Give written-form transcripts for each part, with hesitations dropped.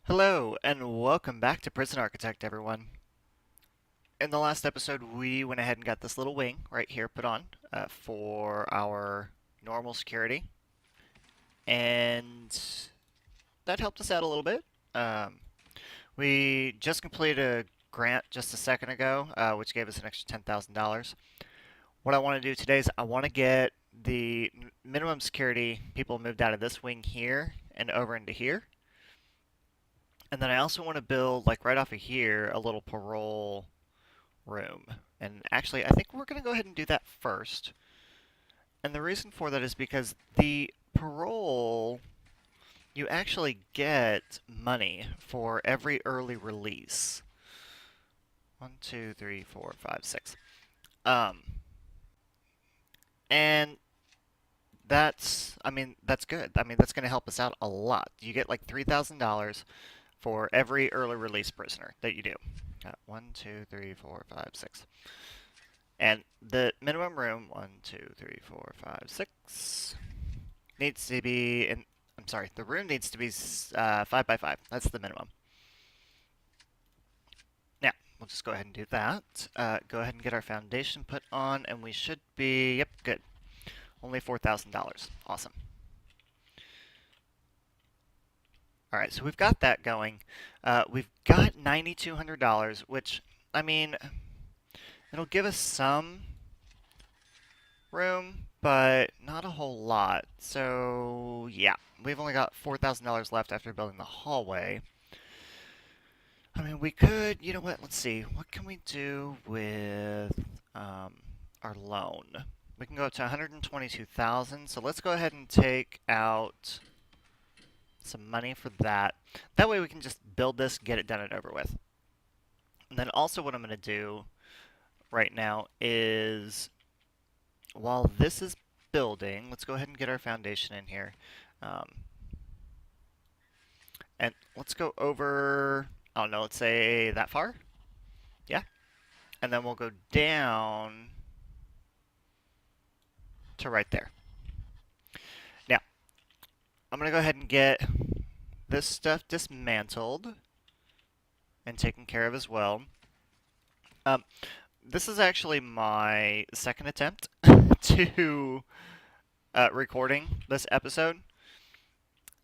Hello, and welcome back to Prison Architect, everyone. In the last episode, we went ahead and got this little wing right here put on for our normal security, and that helped us out a little bit. Um, we just completed a grant just a second ago, which gave us an extra $10,000. What I want to do today is I want to get the minimum security people moved out of this wing here and over into here. And then I also want to build, like right off of here, a little parole room. And actually, I think we're going to go ahead and do that first. And the reason for that is because the parole, you actually get money for every early release. One, two, three, four, five, six. Um, and that's good. That's going to help us out a lot. You get like $3,000 for every early release prisoner that you do. One, two, three, four, five, six. And the minimum room, one, two, three, four, five, six, needs to be, I'm sorry, the room needs to be 5 by 5. That's the minimum. Now, we'll just go ahead and do that. Go ahead and get our foundation put on, and we should be, yep, good. Only $4,000. Awesome. All right, so we've got that going. We've got $9,200, which, I mean, it'll give us some room, but not a whole lot. So, yeah, we've only got $4,000 left after building the hallway. I mean, we could, you know what, let's see. What can we do with our loan? We can go up to 122,000. So let's go ahead and take out some money for that. That way we can just build this, get it done and over with. And then also what I'm going to do right now is, while this is building, let's go ahead and get our foundation in here. Um, and let's go over, I don't know, let's say that far. Yeah. And then we'll go down to right there. Now, I'm going to go ahead and get this stuff dismantled and taken care of as well. Um, this is actually my second attempt to recording this episode.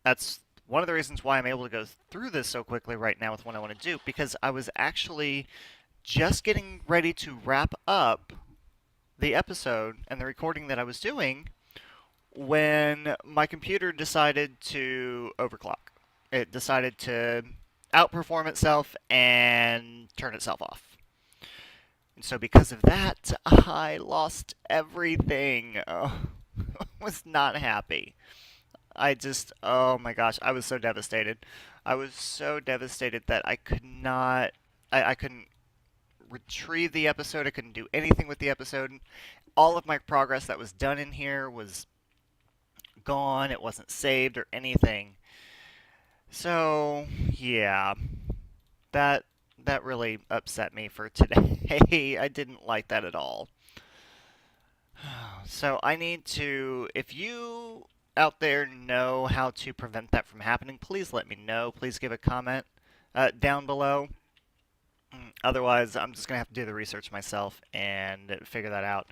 That's one of the reasons why I'm able to go through this so quickly right now with what I want to do, because I was actually just getting ready to wrap up the episode and the recording that I was doing when my computer decided to overclock. It decided to outperform itself and turn itself off. And so because of that, I lost everything. Oh, I was not happy. Oh my gosh, I was so devastated. I was so devastated that I could not, I couldn't retrieve the episode. I couldn't do anything with the episode. All of my progress that was done in here was gone. It wasn't saved or anything. So, yeah, that that really upset me for today. I didn't like that at all. So I need to, if you out there know how to prevent that from happening, please let me know. Please give a comment down below. Otherwise, I'm just going to have to do the research myself and figure that out.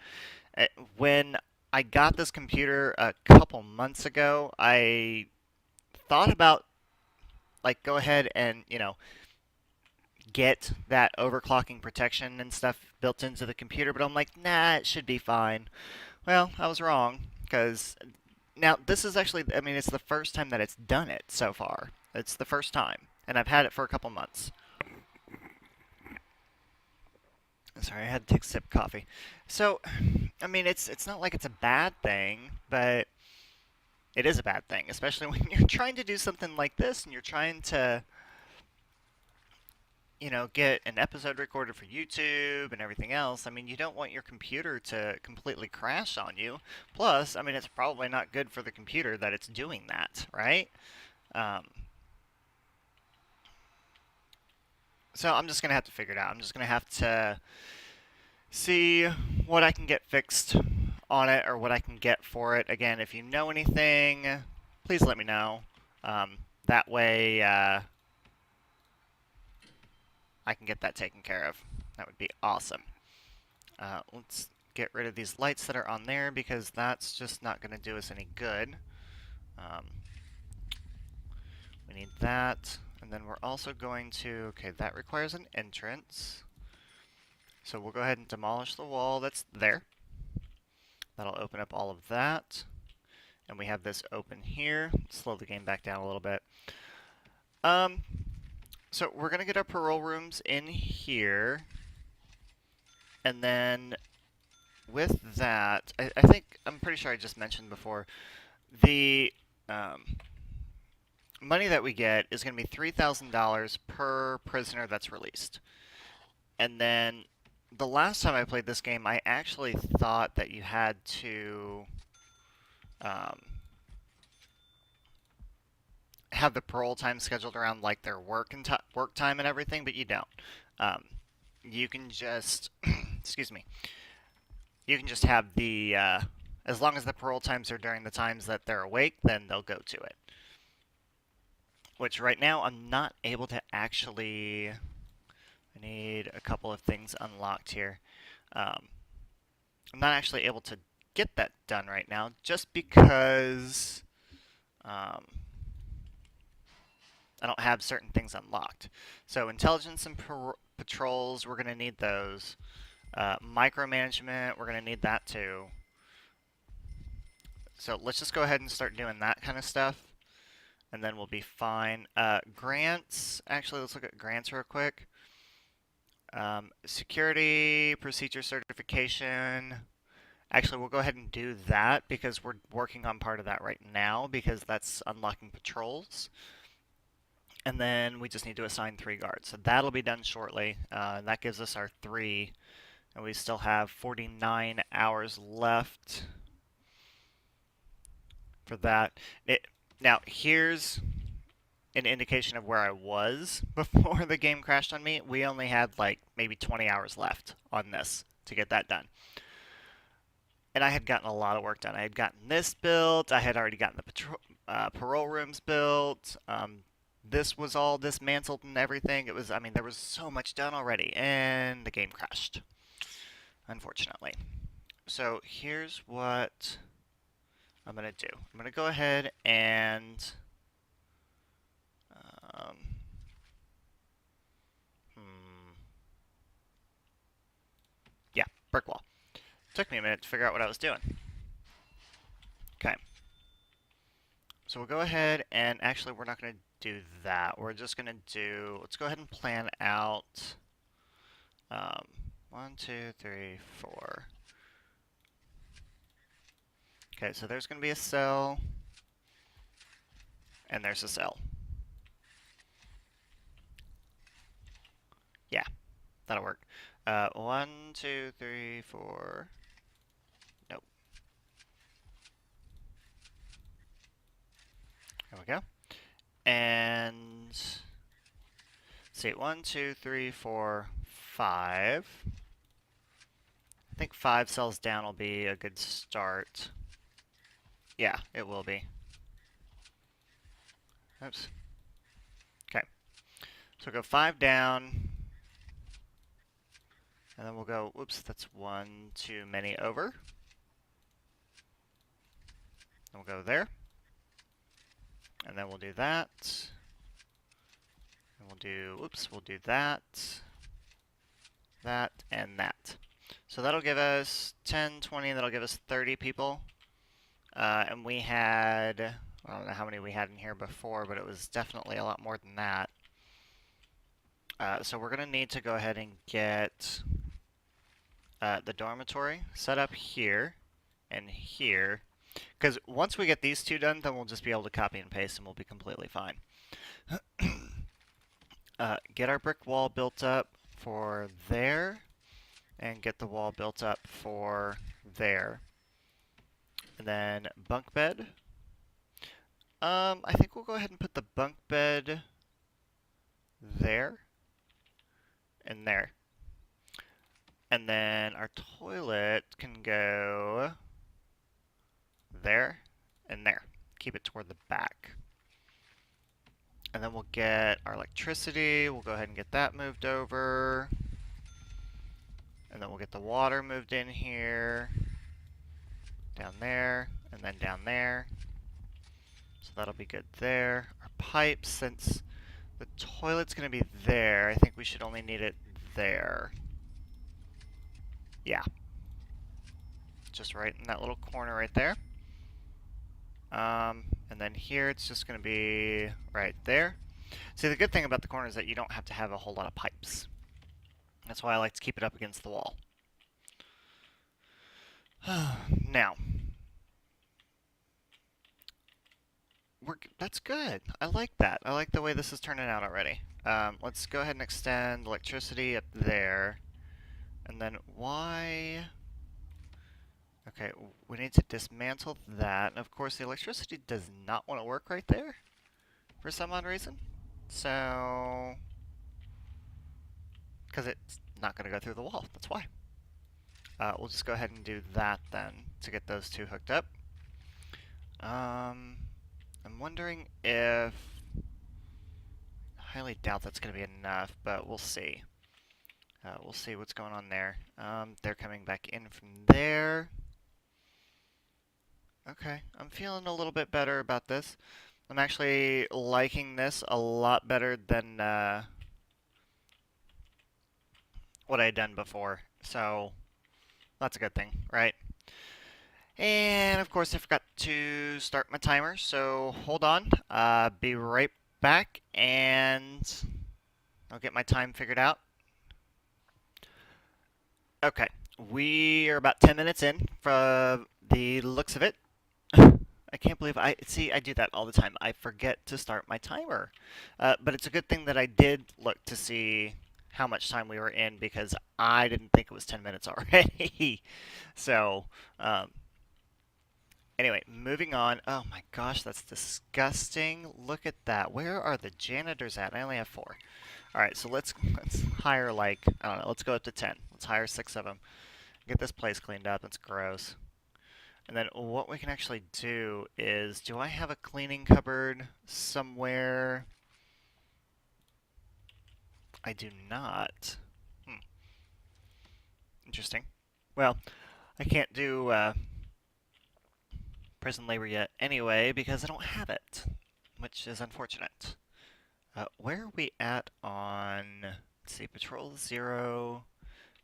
When I got this computer a couple months ago, I thought about, like, go ahead and, get that overclocking protection and stuff built into the computer, but I'm like, nah, it should be fine. Well, I was wrong, because now this is actually, I mean, it's the first time that it's done it so far. It's the first time, and I've had it for a couple months. Sorry, I had to take a sip of coffee. So, I mean, it's not like it's a bad thing, but it is a bad thing, especially when you're trying to do something like this and you're trying to, get an episode recorded for YouTube and everything else. I mean, you don't want your computer to completely crash on you. Plus, I mean, it's probably not good for the computer that it's doing that, right? Um, so I'm just going to have to figure it out. I'm just going to have to see what I can get fixed on it or what I can get for it. Again, if you know anything, please let me know. That way, I can get that taken care of. That would be awesome. Let's get rid of these lights that are on there because that's just not going to do us any good. We need that. And then we're also going to, okay, that requires an entrance. So we'll go ahead and demolish the wall that's there. That'll open up all of that. And we have this open here. Slow the game back down a little bit. So we're going to get our parole rooms in here. And then with that, I think, I'm pretty sure I just mentioned before, the money that we get is going to be $3,000 per prisoner that's released. And then the last time I played this game, I actually thought that you had to have the parole time scheduled around like their work time and everything, but you don't. You can just, excuse me, you can just have the, as long as the parole times are during the times that they're awake, then they'll go to it. Which right now I'm not able to actually, I need a couple of things unlocked here. I'm not actually able to get that done right now just because I don't have certain things unlocked. So intelligence and patrols, we're going to need those. Micromanagement, we're going to need that too. So let's just go ahead and start doing that kind of stuff, and then we'll be fine. Grants, actually, let's look at grants real quick. Security, procedure certification. Actually, we'll go ahead and do that because we're working on part of that right now because that's unlocking patrols. And then we just need to assign 3 guards. So that'll be done shortly. That gives us our 3. And we still have 49 hours left for that. Now, here's an indication of where I was before the game crashed on me. We only had like maybe 20 hours left on this to get that done. And I had gotten a lot of work done. I had gotten this built. I had already gotten the parole rooms built. This was all dismantled and everything. It was, I mean, there was so much done already, and the game crashed, unfortunately. So here's what I'm going to do. I'm going to go ahead and yeah, brick wall. Took me a minute to figure out what I was doing. Okay. So we'll go ahead and actually we're not going to do that. We're just going to do, let's go ahead and plan out 1, 2, 3, 4. Okay, so there's going to be a cell, and there's a cell. Yeah, that'll work. 1, 2, 3, 4. Nope. There we go. And see, 1, 2, 3, 4, 5. I think 5 cells down will be a good start. Yeah, it will be. Oops. Okay. So we'll go 5 down. And then we'll go, whoops, that's 1 too many over. And we'll go there. And then we'll do that. And we'll do, whoops, we'll do that, that, and that. So that'll give us 10, 20, that'll give us 30 people. And we had, I don't know how many we had in here before, but it was definitely a lot more than that. So we're going to need to go ahead and get the dormitory set up here and here. Because once we get these 2 done, then we'll just be able to copy and paste and we'll be completely fine. Get our brick wall built up for there, and get the wall built up for there. And then bunk bed. I think we'll go ahead and put the bunk bed there and there. And then our toilet can go there and there. Keep it toward the back. And then we'll get our electricity. We'll go ahead and get that moved over. And then we'll get the water moved in here. Down there. And then down there. So that'll be good there. Our pipes, since the toilet's going to be there, I think we should only need it there. Yeah. Just right in that little corner right there. And then here it's just going to be right there. See, the good thing about the corner is that you don't have to have a whole lot of pipes. That's why I like to keep it up against the wall. Now, that's good. I like that. I like the way this is turning out already. Let's go ahead and extend electricity up there. And then why... Okay, we need to dismantle that. And of course, the electricity does not want to work right there for some odd reason. So... because it's not going to go through the wall. That's why. We'll just go ahead and do that then to get those two hooked up. I'm wondering if... I highly doubt that's going to be enough, but we'll see. We'll see what's going on there. They're coming back in from there. Okay, I'm feeling a little bit better about this. I'm actually liking this a lot better than what I had done before. So, that's a good thing, right? And, of course, I forgot to start my timer, so hold on. Be right back, and I'll get my time figured out. Okay, we are about 10 minutes in from the looks of it. I can't believe I do that all the time. I forget to start my timer. But it's a good thing that I did look to see how much time we were in because I didn't think it was 10 minutes already. So, anyway, moving on. Oh my gosh, that's disgusting. Look at that. Where are the janitors at? I only have 4. All right, so let's hire like, I don't know, let's go up to 10. Let's hire 6 of them. Get this place cleaned up. That's gross. And then what we can actually do is, do I have a cleaning cupboard somewhere? I do not. Interesting. Well, I can't do prison labor yet anyway because I don't have it, which is unfortunate. Where are we at on, let's see, patrol 0,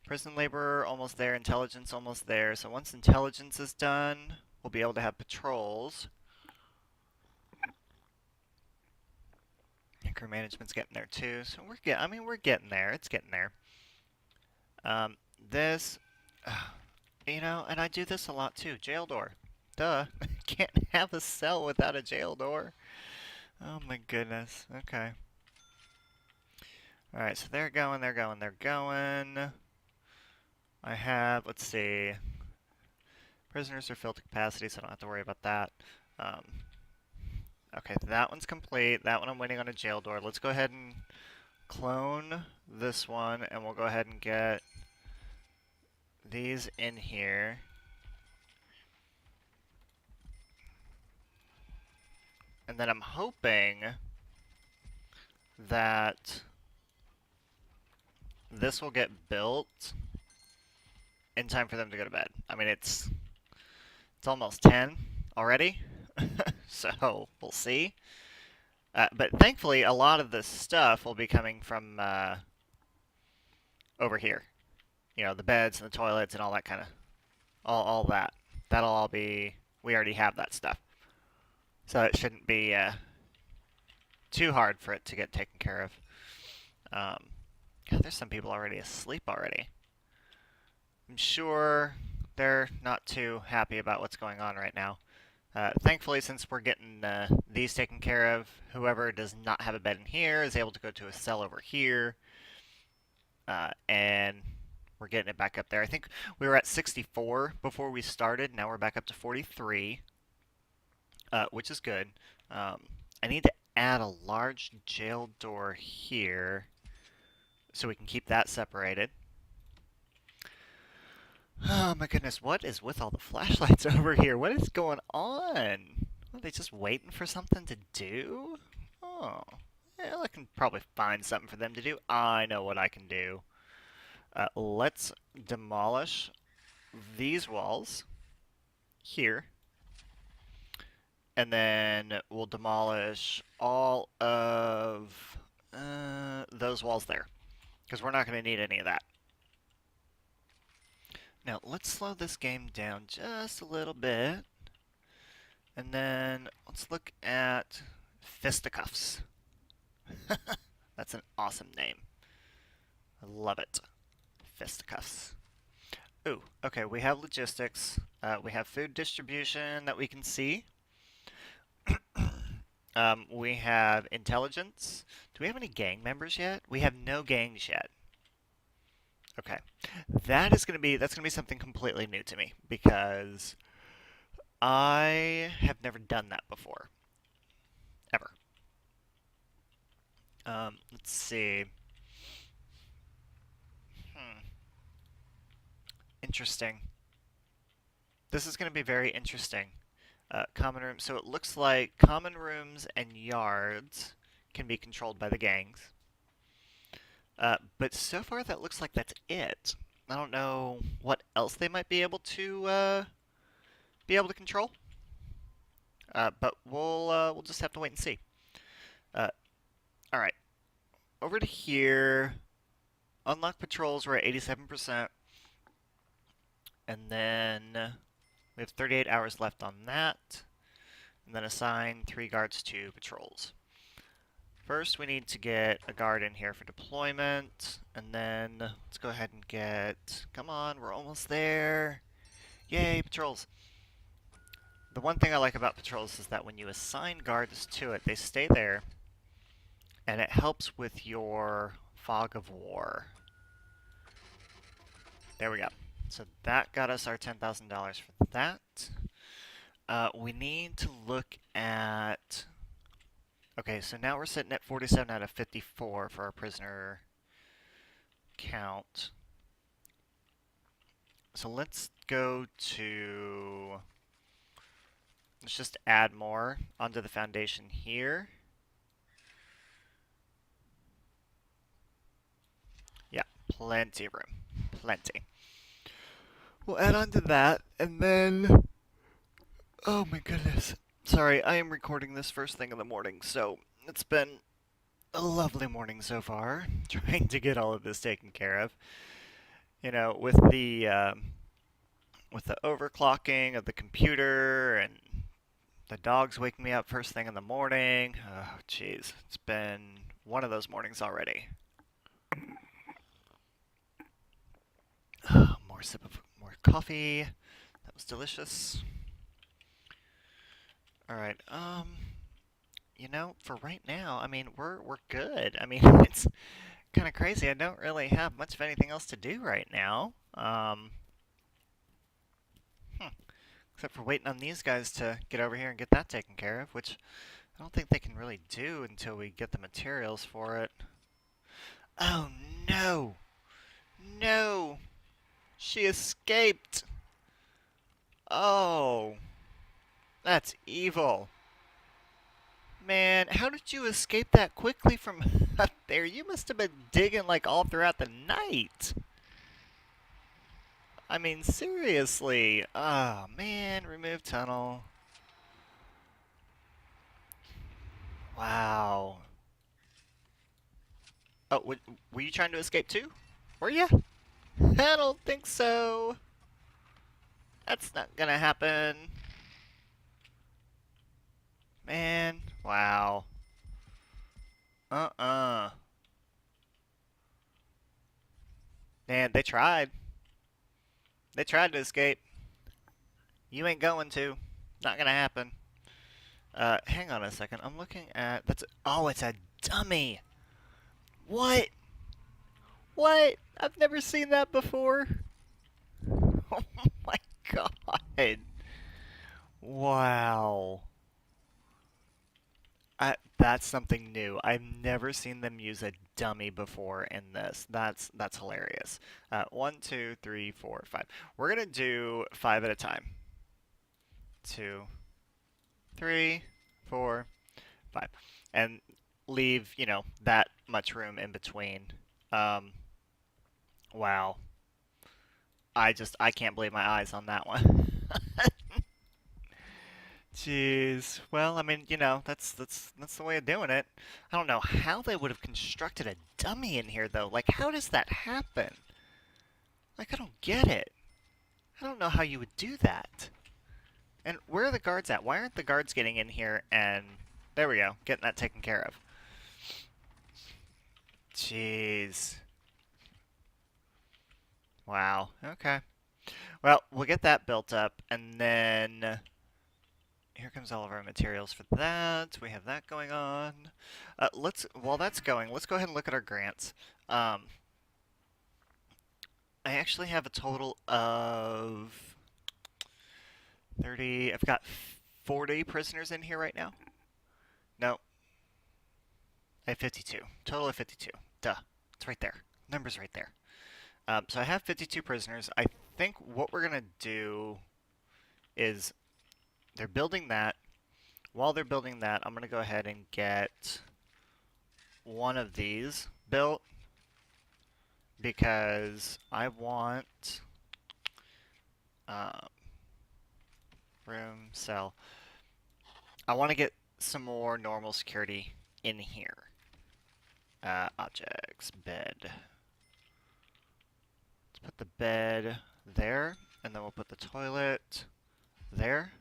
prison labor almost there, intelligence almost there. So once intelligence is done, we'll be able to have patrols. And crew management's getting there too. So we're getting there. It's getting there. This, you know, and I do this a lot too. Jail door. Duh. Can't have a cell without a jail door. Oh my goodness. Okay. Alright, so they're going, they're going, they're going. I have, let's see, prisoners are filled to capacity, so I don't have to worry about that. Okay, that one's complete. That one I'm waiting on a jail door. Let's go ahead and clone this one, and we'll go ahead and get these in here. And then I'm hoping that this will get built in time for them to go to bed. I mean, it's almost 10 already, so we'll see. But thankfully, a lot of this stuff will be coming from over here. You know, the beds and the toilets and all that kind of, all that. That'll all be, we already have that stuff. So it shouldn't be too hard for it to get taken care of. God, there's some people already asleep already. I'm sure they're not too happy about what's going on right now. Thankfully, since we're getting these taken care of, whoever does not have a bed in here is able to go to a cell over here. And we're getting it back up there. I think we were at 64 before we started. Now we're back up to 43, which is good. I need to add a large jail door here so we can keep that separated. Oh my goodness, what is with all the flashlights over here? What is going on? Are they just waiting for something to do? Oh, probably find something for them to do. I know what I can do. Let's demolish these walls here. And then we'll demolish all of those walls there. Because we're not going to need any of that. Now, let's slow this game down just a little bit. And then let's look at fisticuffs. That's an awesome name. I love it. Fisticuffs. Ooh, okay, we have logistics. We have food distribution that we can see. We have intelligence. Do we have any gang members yet? We have no gangs yet. Okay. That's gonna be something completely new to me because I have never done that before. Ever. Let's see. Interesting. This is going to be very interesting. Common rooms. So it looks like common rooms and yards can be controlled by the gangs. But so far that looks like that's it. I don't know what else they might be able to control. But we'll just have to wait and see. All right, over to here. Unlock patrols. We're at 87%, and then we have 38 hours left on that. And then assign 3 guards to patrols. First, we need to get a guard in here for deployment, and then let's go ahead and get... Come on, we're almost there! Yay, patrols! The one thing I like about patrols is that when you assign guards to it, they stay there, and it helps with your fog of war. There we go. So that got us our $10,000 for that. We need to look at... Okay, so now we're sitting at 47 out of 54 for our prisoner count. So let's go to... Let's just add more onto the foundation here. Yeah, plenty of room. Plenty. We'll add on to that, and then... Oh my goodness. Sorry, I am recording this first thing in the morning, so it's been a lovely morning so far, trying to get all of this taken care of. You know, with the overclocking of the computer and the dogs waking me up first thing in the morning. Oh, jeez, it's been one of those mornings already. More coffee. That was delicious. All right. You know, for right now, I mean, we're good. I mean, it's kind of crazy. I don't really have much of anything else to do right now. Except for waiting on these guys to get over here and get that taken care of, which I don't think they can really do until we get the materials for it. Oh no! No! She escaped! Oh! That's evil. Man, how did you escape that quickly from up there? You must have been digging like all throughout the night. I mean, seriously. Oh, man. Remove tunnel. Wow. Oh, were you trying to escape too? Were you? I don't think so. That's not gonna happen. Man, wow. Man, they tried. They tried to escape. You ain't going to. Not gonna happen. Hang on a second. I'm looking at... Oh, it's a dummy! What? What? I've never seen that before. Oh my god. Wow. That's something new. I've never seen them use a dummy before in this. That's hilarious. 1, 2, 3, 4, 5. We're gonna do 5 at a time. 2, 3, 4, 5. And leave, that much room in between. Um, wow. I can't believe my eyes on that one. Jeez. Well, I mean, that's the way of doing it. I don't know how they would have constructed a dummy in here though. Like, how does that happen? Like, I don't get it. I don't know how you would do that. And where are the guards at? Why aren't the guards getting in here and there we go, getting that taken care of. Jeez. Wow. Okay. Well, we'll get that built up and then here comes all of our materials for that. We have that going on. While that's going, let's go ahead and look at our grants. I actually have a total of 30. I've got 40 prisoners in here right now. No, I have 52. Total of 52. Duh. It's right there. Number's right there. So I have 52 prisoners. I think what we're going to do is they're building that. While they're building that, I'm going to go ahead and get one of these built because I want room, cell. I want to get some more normal security in here. Objects, bed. Let's put the bed there, and then we'll put the toilet there.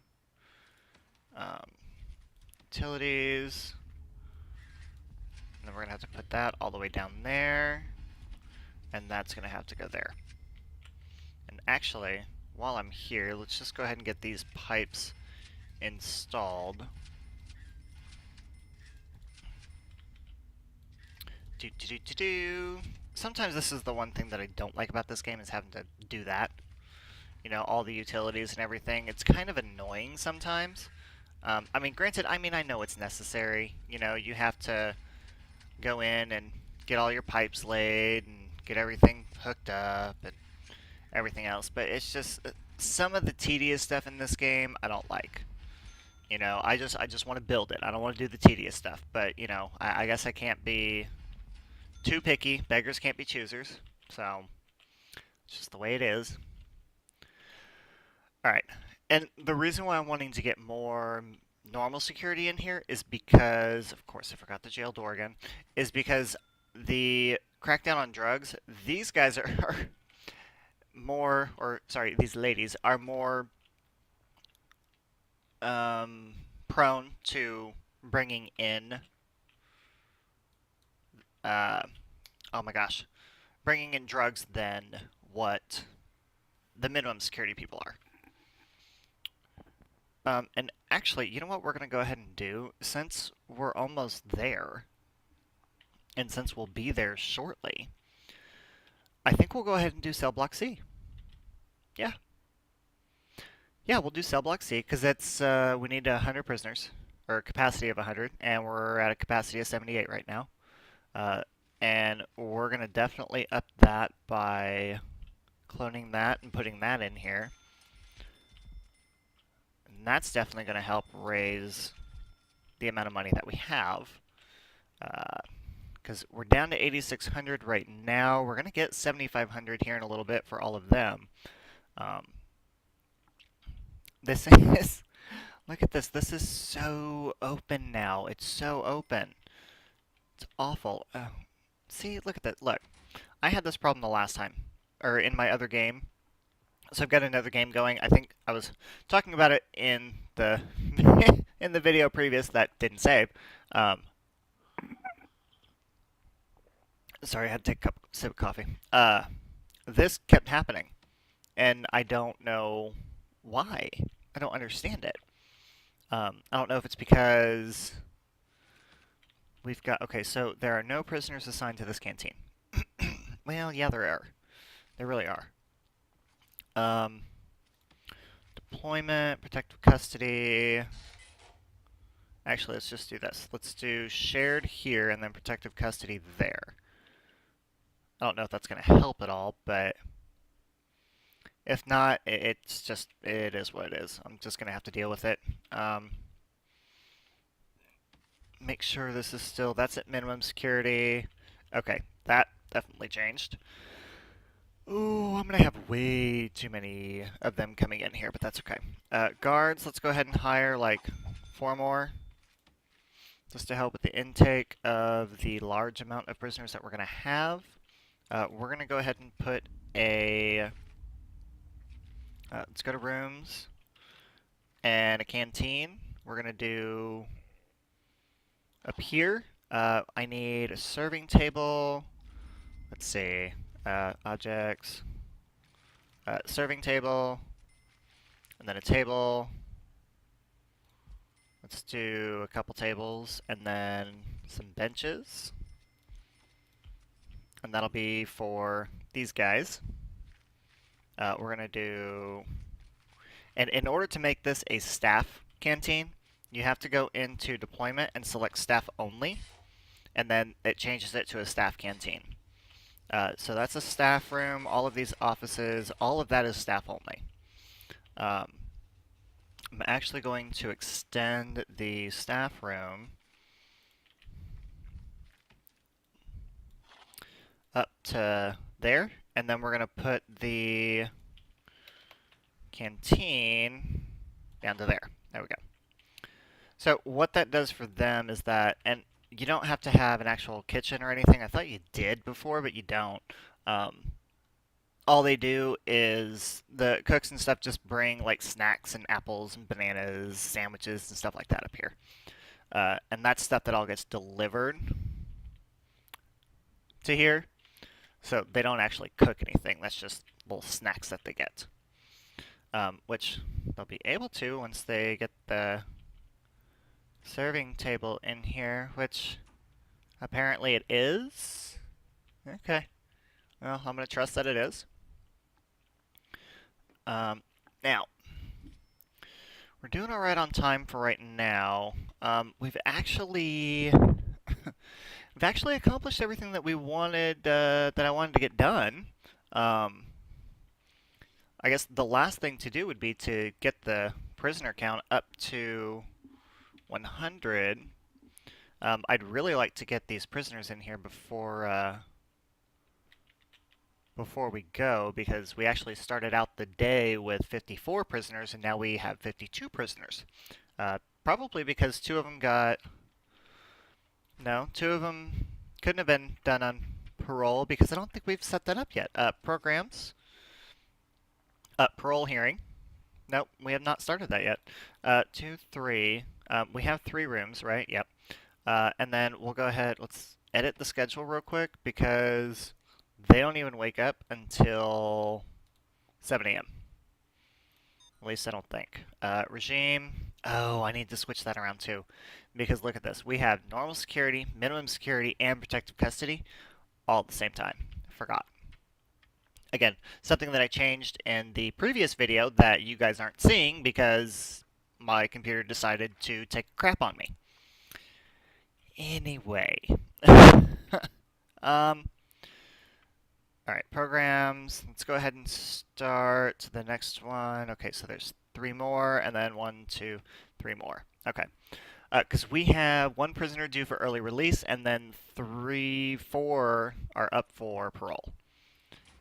Utilities. And then we're going to have to put that all the way down there. And that's going to have to go there. And actually, while I'm here, let's just go ahead and get these pipes installed. Sometimes this is the one thing that I don't like about this game is having to do that. All the utilities and everything. It's kind of annoying sometimes. I mean, granted, I know it's necessary. You have to go in and get all your pipes laid and get everything hooked up and everything else. But it's just some of the tedious stuff in this game I don't like. I just want to build it. I don't want to do the tedious stuff. But I guess I can't be too picky. Beggars can't be choosers. So it's just the way it is. All right. And the reason why I'm wanting to get more normal security in here is because, of course, I forgot the jail door again, is because the crackdown on drugs, these guys are more, or sorry, these ladies are more prone to bringing in, oh my gosh, bringing in drugs than what the minimum security people are. And actually, you know what we're going to go ahead and do? Since we're almost there, and since we'll be there shortly, I think we'll go ahead and do cell block C. Yeah. Yeah, we'll do cell block C, because it's, we need 100 prisoners, or a capacity of 100, and we're at a capacity of 78 right now. And we're going to definitely up that by cloning that and putting that in here. And that's definitely going to help raise the amount of money that we have. Because we're down to 8,600 right now. We're going to get 7,500 here in a little bit for all of them. This is... Look at this. This is so open now. It's so open. It's awful. See, look at that. Look. I had this problem the last time. Or in my other game. So I've got another game going. I think I was talking about it in the in the video previous that didn't save. Sorry, I had to take a sip of coffee. This kept happening, and I don't know why. I don't understand it. I don't know if it's because we've got... Okay, so there are no prisoners assigned to this canteen. Well, yeah, there are. There really are. Deployment, protective custody. Actually, let's just do this. Let's do shared here and then protective custody there. I don't know if that's going to help at all, but if not, it's just, it is what it is. I'm just going to have to deal with it. make sure this is still, that's at minimum security. Okay, that definitely changed. Ooh, I'm gonna have way too many of them coming in here, but that's okay. Guards, let's go ahead and hire like 4 more, just to help with the intake of the large amount of prisoners that we're gonna have. We're gonna go ahead and put a, let's go to rooms, and a canteen. We're gonna do up here. I need a serving table. Let's see, objects, serving table, and then a table. Let's do a couple tables, and then some benches. And that'll be for these guys. We're going to do... And in order to make this a staff canteen, you have to go into deployment and select staff only, and then it changes it to a staff canteen. So that's a staff room, all of these offices, all of that is staff only. I'm actually going to extend the staff room up to there, and then we're going to put the canteen down to there. There we go. So what that does for them is that, and you don't have to have an actual kitchen or anything. I thought you did before, but you don't. All they do is the cooks and stuff just bring like snacks and apples and bananas, sandwiches and stuff like that up here. And that's stuff that all gets delivered to here. So they don't actually cook anything. That's just little snacks that they get. Which they'll be able to once they get the serving table in here, which apparently it is. Okay. Well, I'm going to trust that it is. Now, we're doing alright on time for right now. We've actually accomplished everything that we wanted, that I wanted to get done. I guess the last thing to do would be to get the prisoner count up to 100. I'd really like to get these prisoners in here before we go, because we actually started out the day with 54 prisoners, and now we have 52 prisoners. Probably because 2 of them got... No, 2 of them couldn't have been done on parole, because I don't think we've set that up yet. Programs. Parole hearing. Nope, we have not started that yet. 2, 3. We have 3 rooms, right? Yep. And then we'll go ahead, let's edit the schedule real quick, because they don't even wake up until 7 a.m. At least I don't think. Regime. Oh, I need to switch that around too. Because look at this. We have normal security, minimum security, and protective custody all at the same time. Forgot. Again, something that I changed in the previous video that you guys aren't seeing because my computer decided to take a crap on me. Anyway. Alright, programs. Let's go ahead and start the next one. Okay, so there's 3 more, and then 1, 2, 3 more. Okay. Because we have 1 prisoner due for early release, and then 4 are up for parole.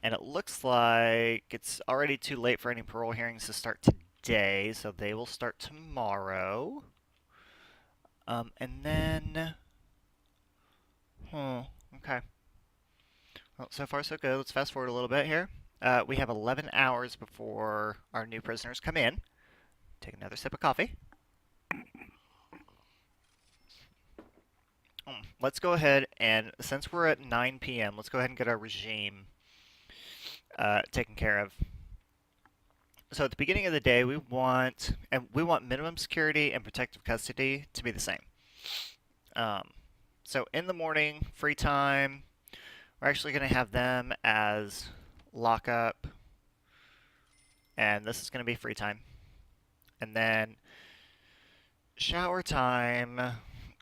And it looks like it's already too late for any parole hearings to start today, so they will start tomorrow. And then... okay. Well, so far so good. Let's fast forward a little bit here. We have 11 hours before our new prisoners come in. Take another sip of coffee. Let's go ahead and, since we're at 9 p.m., let's go ahead and get our regime taken care of. So at the beginning of the day, we want minimum security and protective custody to be the same. So in the morning, free time, we're actually going to have them as lockup, and this is going to be free time. And then shower time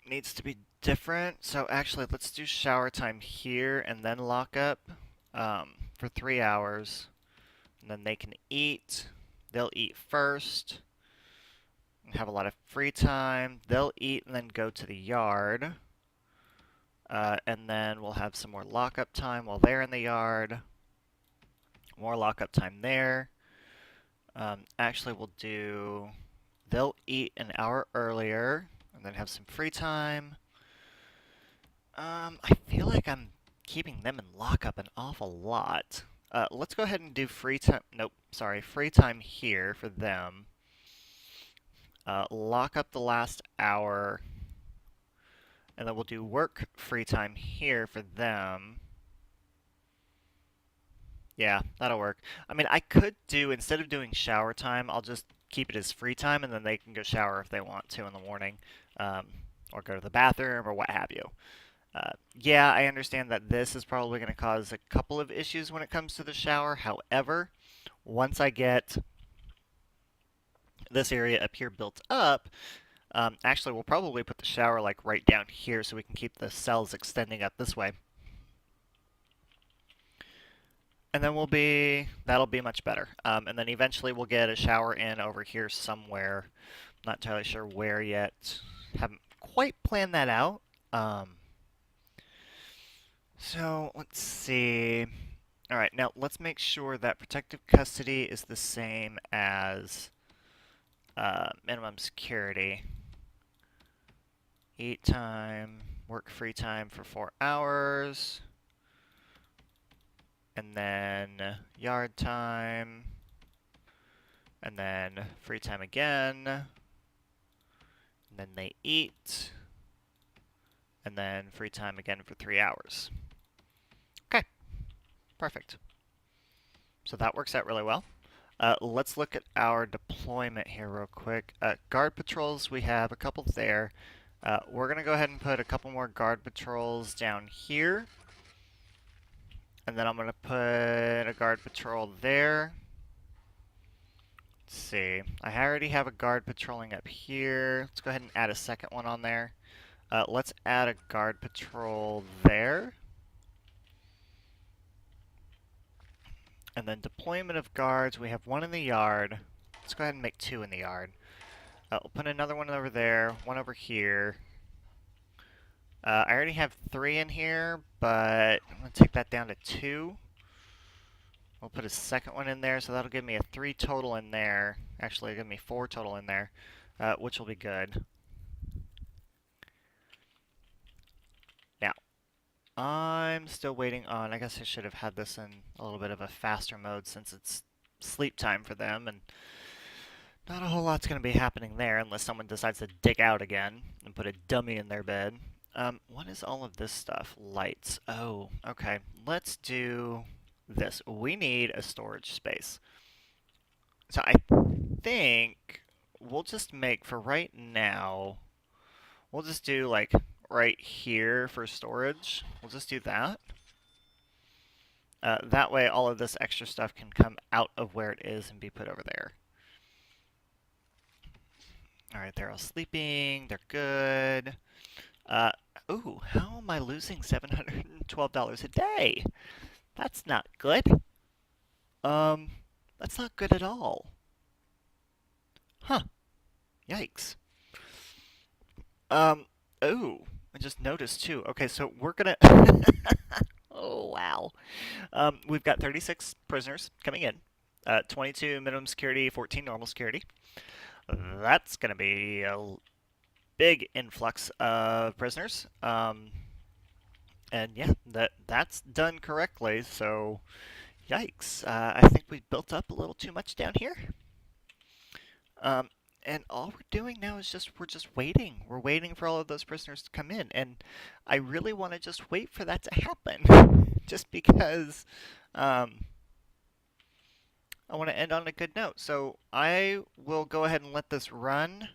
needs to be different. So actually, let's do shower time here and then lockup for 3 hours. And then they can eat. They'll eat first. and have a lot of free time. They'll eat and then go to the yard. And then we'll have some more lockup time while they're in the yard. More lockup time there. Actually, they'll eat an hour earlier and then have some free time. I feel like I'm keeping them in lockup an awful lot. Let's go ahead and do free time. Nope, sorry, free time here for them. Lock up the last hour, and then we'll do work free time here for them. Yeah, that'll work. I mean, I could do, instead of doing shower time, I'll just keep it as free time, and then they can go shower if they want to in the morning, um, or go to the bathroom, or what have you. Yeah, I understand that this is probably going to cause a couple of issues when it comes to the shower. However, once I get this area up here built up, actually, we'll probably put the shower like right down here so we can keep the cells extending up this way. And then that'll be much better. And then eventually we'll get a shower in over here somewhere. Not entirely sure where yet. Haven't quite planned that out. So let's see. All right, now let's make sure that protective custody is the same as minimum security. Eat time, work free time for 4 hours, and then yard time, and then free time again, and then they eat, and then free time again for 3 hours. Okay, perfect. So that works out really well. Let's look at our deployment here real quick. Guard patrols, we have a couple there. We're going to go ahead and put a couple more guard patrols down here. And then I'm going to put a guard patrol there. Let's see. I already have a guard patrolling up here. Let's go ahead and add a second one on there. Let's add a guard patrol there. And then deployment of guards, we have one in the yard. Let's go ahead and make 2 in the yard. We'll put another one over there, one over here. I already have 3 in here, but I'm going to take that down to 2. We'll put a second one in there, so that'll give me a 3 total in there. Actually, it'll give me 4 total in there, which will be good. Now, I'm still waiting on, I guess I should have had this in a little bit of a faster mode since it's sleep time for them, and not a whole lot's going to be happening there unless someone decides to dig out again and put a dummy in their bed. What is all of this stuff? Lights. Oh, okay. Let's do this. We need a storage space. So I think we'll just make, for right now, we'll just do like right here for storage. We'll just do that. That way all of this extra stuff can come out of where it is and be put over there. Alright, they're all sleeping. They're good. Ooh, how am I losing $712 a day? That's not good. That's not good at all. Huh. Yikes. Oh, I just noticed too. Okay, so we're gonna... Oh, wow. We've got 36 prisoners coming in. 22 minimum security, 14 normal security. That's gonna be a big influx of prisoners. And yeah, that's done correctly, so yikes. I think we built up a little too much down here. And all we're doing now is we're just waiting. We're waiting for all of those prisoners to come in, and I really want to just wait for that to happen, just because I want to end on a good note. So I will go ahead and let this run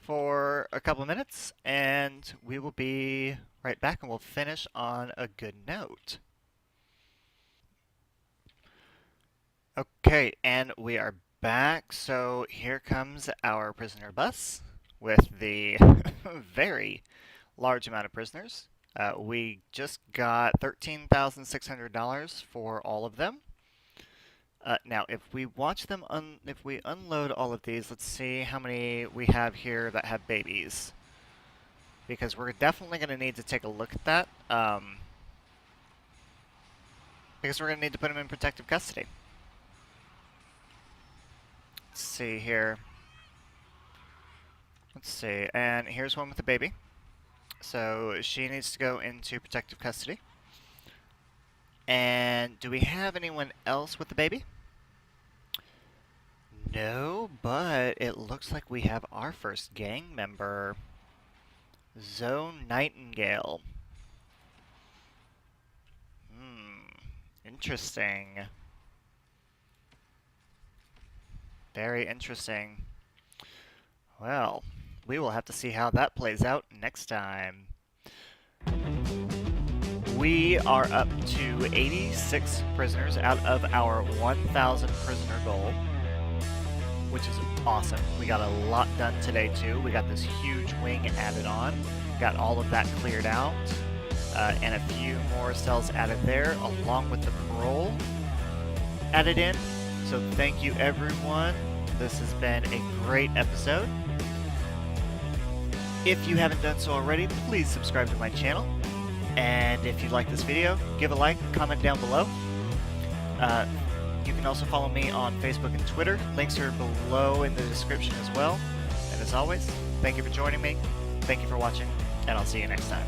for a couple of minutes, and we will be right back, and we'll finish on a good note. Okay, and we are back. So here comes our prisoner bus with the very large amount of prisoners. We just got $13,600 for all of them. Now, if we watch them, if we unload all of these, let's see how many we have here that have babies. Because we're definitely going to need to take a look at that. Because we're going to need to put them in protective custody. Let's see here. Let's see, and here's one with a baby. So she needs to go into protective custody. And do we have anyone else with the baby? No, but it looks like we have our first gang member, Zoe Nightingale. Interesting. Very interesting. Well, we will have to see how that plays out next time. We are up to 86 prisoners out of our 1,000 prisoner goal, which is awesome. We got a lot done today too. We got this huge wing added on, got all of that cleared out, and a few more cells added there, along with the parole added in. So thank you everyone. This has been a great episode. If you haven't done so already, please subscribe to my channel. And if you like this video, give a like, comment down below. You can also follow me on Facebook and Twitter. Links are below in the description as well. And as always, thank you for joining me, thank you for watching, and I'll see you next time.